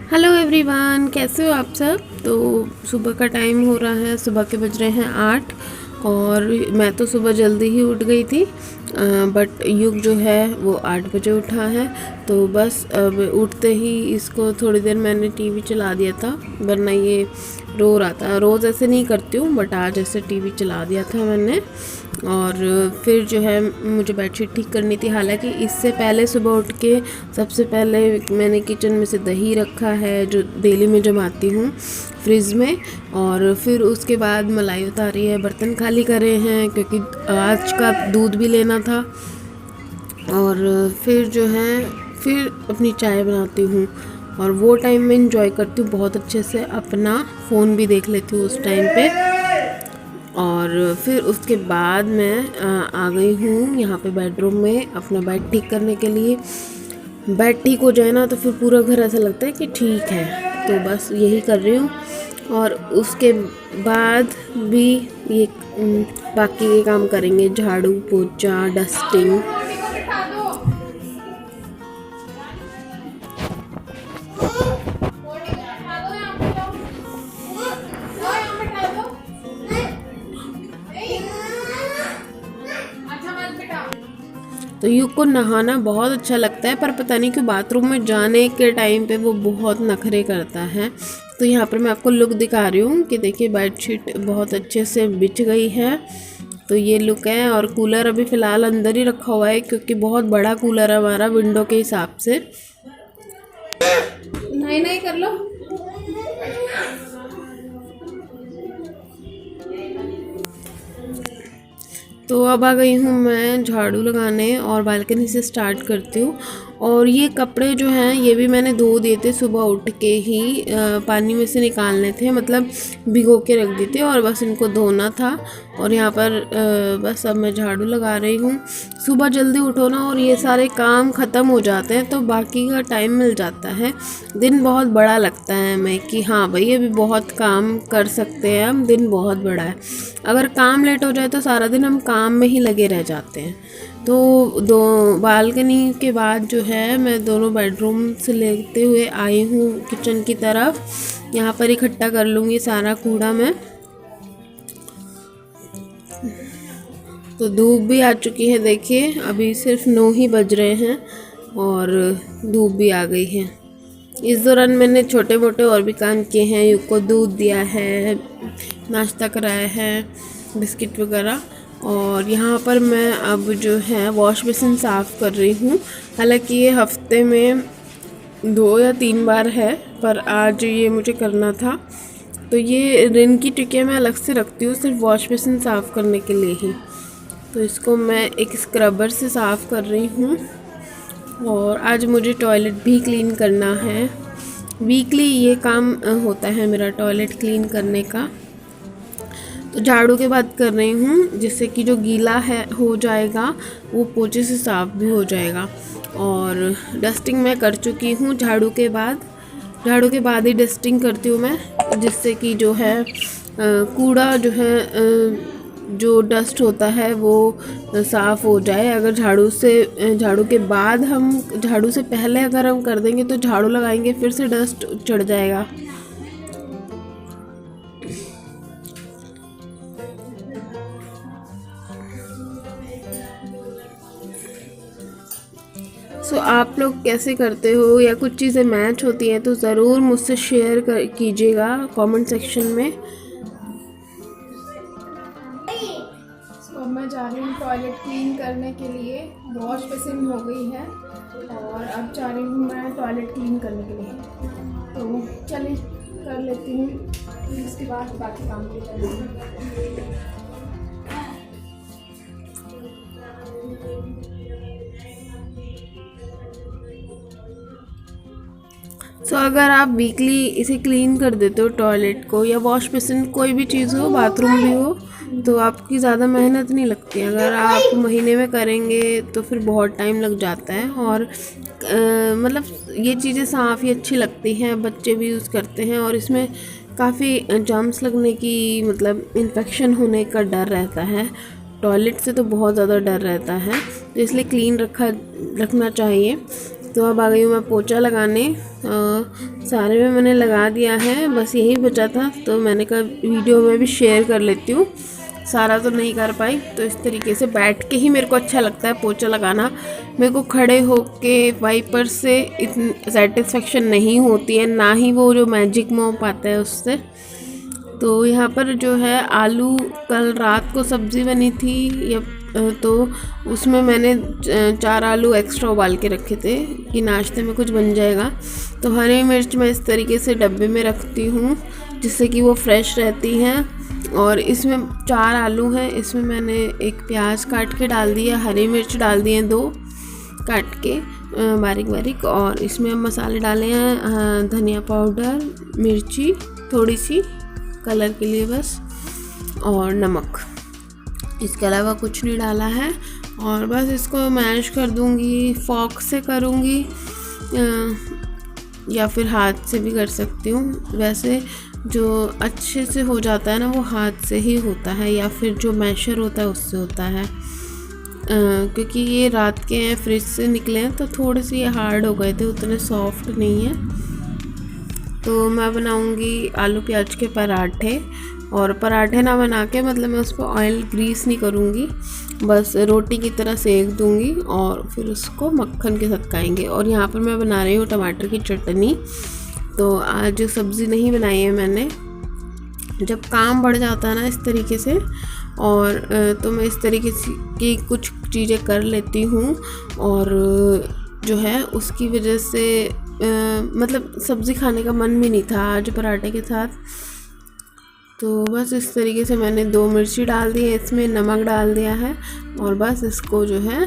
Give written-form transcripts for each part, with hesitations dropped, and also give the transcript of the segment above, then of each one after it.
Hello everyone, कैसे हो आप सब। तो सुबह का टाइम हो रहा है, सुबह के बज रहे हैं 8। और मैं तो सुबह जल्दी ही उठ गई थी, बट युग जो है वो 8 बजे उठा है। तो बस अब उठते ही इसको थोड़ी देर मैंने टीवी चला दिया था, वरना ये रो रहा था। रोज़ ऐसे नहीं करती हूँ, बट आज ऐसे टीवी चला दिया था मैंने। और फिर जो है मुझे बेडशीट ठीक करनी थी। हालांकि इससे पहले सुबह उठ के सबसे पहले मैंने किचन में से दही रखा है, जो डेली में जमाती हूँ फ्रिज में। और फिर उसके बाद मलाई उतारी है, बर्तन खाली करे हैं क्योंकि आज का दूध भी लेना था। और फिर जो है फिर अपनी चाय बनाती हूँ, और वो टाइम मैं इंजॉय करती हूँ बहुत अच्छे से। अपना फ़ोन भी देख लेती हूँ उस टाइम पे। और फिर उसके बाद मैं आ गई हूँ यहाँ पे बेडरूम में अपना बेड ठीक करने के लिए। बेड ठीक हो जाए ना तो फिर पूरा घर ऐसा लगता है कि ठीक है। तो बस यही कर रही हूँ। और उसके बाद भी ये बाकी ये काम करेंगे, झाड़ू पोछा डस्टिंग। तो युग को नहाना बहुत अच्छा लगता है, पर पता नहीं क्यों बाथरूम में जाने के टाइम पे वो बहुत नखरे करता है। तो यहाँ पर मैं आपको लुक दिखा रही हूँ कि देखिए बेडशीट बहुत अच्छे से बिछ गई है। तो ये लुक है। और कूलर अभी फ़िलहाल अंदर ही रखा हुआ है क्योंकि बहुत बड़ा कूलर है हमारा विंडो के हिसाब से। नहीं नहीं कर लो। तो अब आ गई हूँ मैं झाड़ू लगाने, और बालकनी से स्टार्ट करती हूँ। और ये कपड़े जो हैं ये भी मैंने धो दिए थे सुबह उठ के ही, पानी में से निकालने थे, मतलब भिगो के रख दिए थे और बस इनको धोना था। और यहाँ पर बस अब मैं झाड़ू लगा रही हूँ। सुबह जल्दी उठो ना और ये सारे काम ख़त्म हो जाते हैं तो बाकी का टाइम मिल जाता है। दिन बहुत बड़ा लगता है हमें कि हाँ भाई अभी बहुत काम कर सकते हैं हम, दिन बहुत बड़ा है। अगर काम लेट हो जाए तो सारा दिन हम काम में ही लगे रह जाते हैं। तो दो बालकनी के बाद जो है मैं दोनों बेडरूम से लेते हुए आई हूँ किचन की तरफ। यहाँ पर इकट्ठा कर लूँगी सारा कूड़ा मैं। तो धूप भी आ चुकी है, देखिए अभी सिर्फ 9 ही बज रहे हैं और धूप भी आ गई है। इस दौरान मैंने छोटे मोटे और भी काम किए हैं। युग को दूध दिया है, नाश्ता कराया है, बिस्किट वगैरह। और यहाँ पर मैं अब जो है वॉश बेसिन साफ़ कर रही हूँ। हालांकि ये हफ्ते में 2 या 3 बार है, पर आज ये मुझे करना था। तो ये रिन की टिकिया मैं अलग से रखती हूँ सिर्फ वॉश बेसिन साफ़ करने के लिए ही। तो इसको मैं एक स्क्रबर से साफ़ कर रही हूँ। और आज मुझे टॉयलेट भी क्लीन करना है। वीकली ये काम होता है मेरा टॉयलेट क्लीन करने का। तो झाड़ू के बाद कर रही हूँ जिससे कि जो गीला है हो जाएगा वो पोछे से साफ़ भी हो जाएगा। और डस्टिंग मैं कर चुकी हूँ झाड़ू के बाद ही डस्टिंग करती हूँ मैं, जिससे कि जो है कूड़ा जो है जो डस्ट होता है वो साफ़ हो जाए। अगर झाड़ू के बाद हम झाड़ू से पहले अगर हम कर देंगे तो झाड़ू लगाएंगे फिर से डस्ट चढ़ जाएगा। सो आप लोग कैसे करते हो या कुछ चीज़ें मैच होती हैं तो ज़रूर मुझसे शेयर कीजिएगा कमेंट सेक्शन में। अब मैं जा रही हूँ टॉयलेट क्लीन करने के लिए। वॉश बेसिन हो गई है और अब जा रही हूँ मैं टॉयलेट क्लीन करने के लिए। तो चलिए कर लेती हूँ, इसके बाद बाकी काम भी करेंगे। सो अगर आप वीकली इसे क्लीन कर देते हो टॉयलेट को या वॉश बेसिन, कोई भी चीज़ हो, बाथरूम भी हो, तो आपकी ज़्यादा मेहनत नहीं लगती। अगर आप महीने में करेंगे तो फिर बहुत टाइम लग जाता है। और मतलब ये चीज़ें साफ़ ही अच्छी लगती हैं, बच्चे भी यूज़ करते हैं। और इसमें काफ़ी जर्म्स लगने की, मतलब इन्फेक्शन होने का डर रहता है। टॉयलेट से तो बहुत ज़्यादा डर रहता है, तो इसलिए क्लीन रखना चाहिए। तो अब आ गई हूँ मैं पोछा लगाने। सारे में मैंने लगा दिया है, बस यही बचा था तो मैंने कहा वीडियो में भी शेयर कर लेती हूँ। सारा तो नहीं कर पाई, तो इस तरीके से बैठ के ही मेरे को अच्छा लगता है पोछा लगाना। मेरे को खड़े होके वाइपर से इतनी सेटिस्फेक्शन नहीं होती है, ना ही वो जो मैजिक मॉप आता है उससे। तो यहाँ पर जो है आलू, कल रात को सब्ज़ी बनी थी या तो उसमें मैंने 4 आलू एक्स्ट्रा उबाल के रखे थे कि नाश्ते में कुछ बन जाएगा। तो हरी मिर्च मैं इस तरीके से डब्बे में रखती हूँ जिससे कि वो फ्रेश रहती हैं। और इसमें 4 आलू हैं, इसमें मैंने एक प्याज काट के डाल दिया, हरी मिर्च डाल दिए 2 काट के बारीक बारीक। और इसमें हम मसाले डाले हैं धनिया पाउडर, मिर्ची थोड़ी सी कलर के लिए बस, और नमक। इसके अलावा कुछ नहीं डाला है। और बस इसको मैश कर दूंगी, फॉक से करूंगी या फिर हाथ से भी कर सकती हूँ। वैसे जो अच्छे से हो जाता है ना वो हाथ से ही होता है, या फिर जो मैशर होता है उससे होता है। क्योंकि ये रात के हैं, फ्रिज से निकले हैं, तो थोड़े से ये हार्ड हो गए थे, उतने सॉफ्ट नहीं है। तो मैं बनाऊंगी आलू प्याज के पराठे। और पराठे ना बना के मतलब मैं उस पर ऑयल ग्रीस नहीं करूँगी, बस रोटी की तरह सेक दूँगी और फिर उसको मक्खन के साथ खाएंगे। और यहाँ पर मैं बना रही हूँ टमाटर की चटनी। तो आज सब्ज़ी नहीं बनाई है मैंने। जब काम बढ़ जाता है ना इस तरीके से, और तो मैं इस तरीके की कुछ चीज़ें कर लेती हूँ, और जो है उसकी वजह से मतलब सब्ज़ी खाने का मन भी नहीं था आज पराठे के साथ। तो बस इस तरीके से मैंने 2 मिर्ची डाल दी है, इसमें नमक डाल दिया है, और बस इसको जो है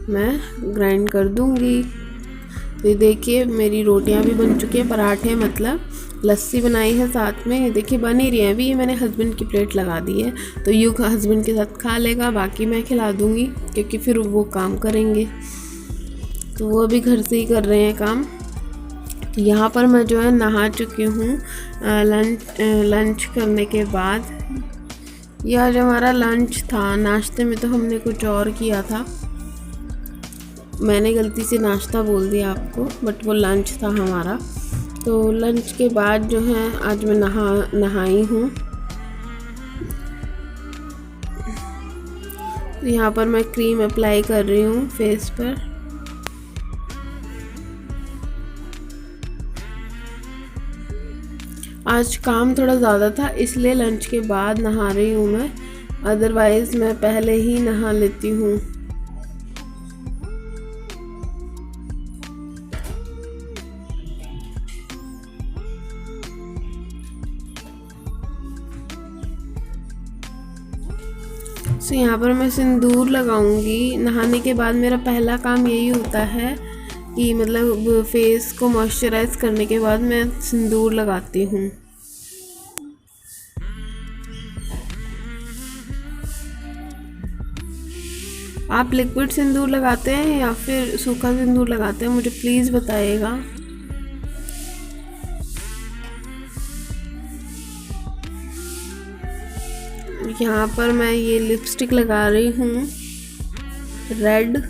मैं ग्राइंड कर दूँगी। तो ये देखिए मेरी रोटियां भी बन चुकी हैं, पराठे मतलब लस्सी बनाई है साथ में, ये देखिए बन ही रही है अभी। ये मैंने हस्बैंड की प्लेट लगा दी है, तो यूँ हस्बैंड के साथ खा लेगा, बाकी मैं खिला दूँगी क्योंकि फिर वो काम करेंगे। तो वो अभी घर से ही कर रहे हैं काम। तो यहाँ पर मैं जो है नहा चुकी हूँ लंच करने के बाद। यह आज हमारा लंच था, नाश्ते में तो हमने कुछ और किया था, मैंने गलती से नाश्ता बोल दिया आपको, बट वो लंच था हमारा। तो लंच के बाद जो है आज मैं नहाई हूँ। तो यहाँ पर मैं क्रीम अप्लाई कर रही हूँ फेस पर। आज काम थोड़ा ज़्यादा था इसलिए लंच के बाद नहा रही हूँ मैं, अदरवाइज़ मैं पहले ही नहा लेती हूँ। तो यहाँ पर मैं सिंदूर लगाऊंगी। नहाने के बाद मेरा पहला काम यही होता है कि मतलब फेस को मॉइस्चराइज करने के बाद मैं सिंदूर लगाती हूँ। आप लिक्विड सिंदूर लगाते हैं या फिर सूखा सिंदूर लगाते हैं, मुझे प्लीज़ बताइएगा। यहाँ पर मैं ये लिपस्टिक लगा रही हूँ रेड।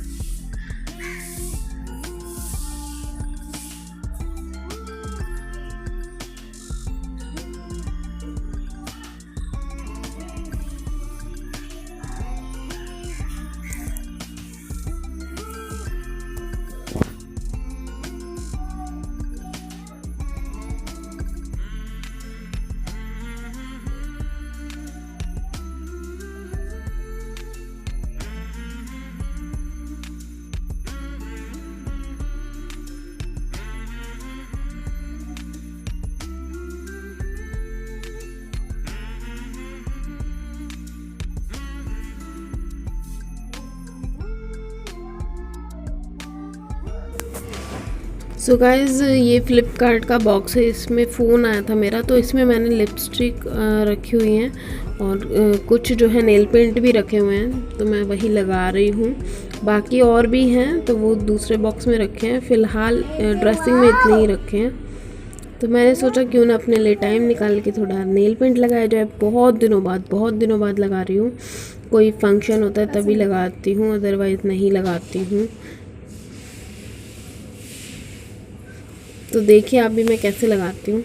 सो गाइज़ ये फ़्लिपकार्ट का बॉक्स है, इसमें फ़ोन आया था मेरा, तो इसमें मैंने लिपस्टिक रखी हुई हैं और कुछ जो है नेल पेंट भी रखे हुए हैं, तो मैं वही लगा रही हूँ। बाकी और भी हैं तो वो दूसरे बॉक्स में रखे हैं, फ़िलहाल ड्रेसिंग में इतने ही रखे हैं। तो मैंने सोचा क्यों ना अपने लिए टाइम निकाल के थोड़ा नेल पेंट लगाया जाए। बहुत दिनों बाद लगा रही हूँ, कोई फंक्शन होता है तभी लगाती हूँ, अदरवाइज़ नहीं लगाती हूँ। तो देखिए अभी मैं कैसे लगाती हूँ।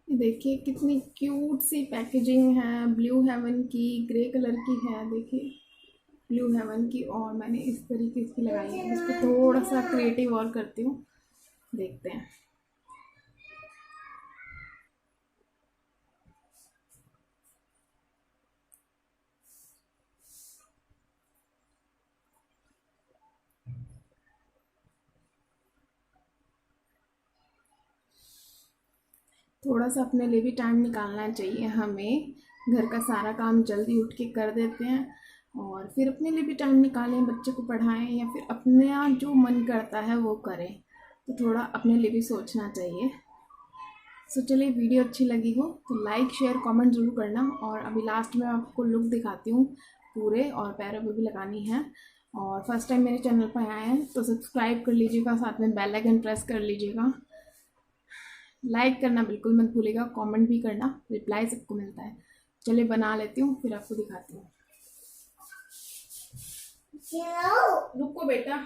देखिए कितनी क्यूट सी पैकेजिंग है, ब्लू हेवन की, ग्रे कलर की है। देखिए ब्लू हेवन की, और मैंने इस तरीके की लगाई है। इसको थोड़ा सा क्रिएटिव और करती हूँ, देखते हैं। थोड़ा सा अपने लिए भी टाइम निकालना चाहिए हमें। घर का सारा काम जल्दी उठ के कर देते हैं और फिर अपने लिए भी टाइम निकालें, बच्चे को पढ़ाएं या फिर अपना जो मन करता है वो करें। तो थोड़ा अपने लिए भी सोचना चाहिए। सो चलिए, वीडियो अच्छी लगी हो तो लाइक शेयर कमेंट ज़रूर करना। और अभी लास्ट में आपको लुक दिखाती हूँ पूरे, और पैरों पे भी लगानी है। और फर्स्ट टाइम मेरे चैनल पर आए हैं तो सब्सक्राइब कर लीजिएगा, साथ में बेल आइकन प्रेस कर लीजिएगा। लाइक करना बिल्कुल मत भूलिएगा, कमेंट भी करना, रिप्लाई सबको मिलता है। चलिए बना लेती हूँ फिर आपको दिखाती हूँ। रुको बेटा,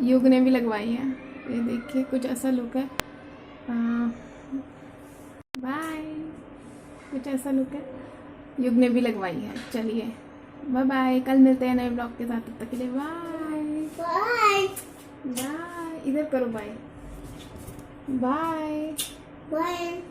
युग ने भी लगवाई है। ये देखिए कुछ ऐसा लुक है। बाय, कुछ ऐसा लुक है। युग ने भी लगवाई है। चलिए बाय बाय, कल मिलते हैं नए ब्लॉग के साथ। तब तक के लिए बाय बाय बाय। इधर करो बाय बाय बाय।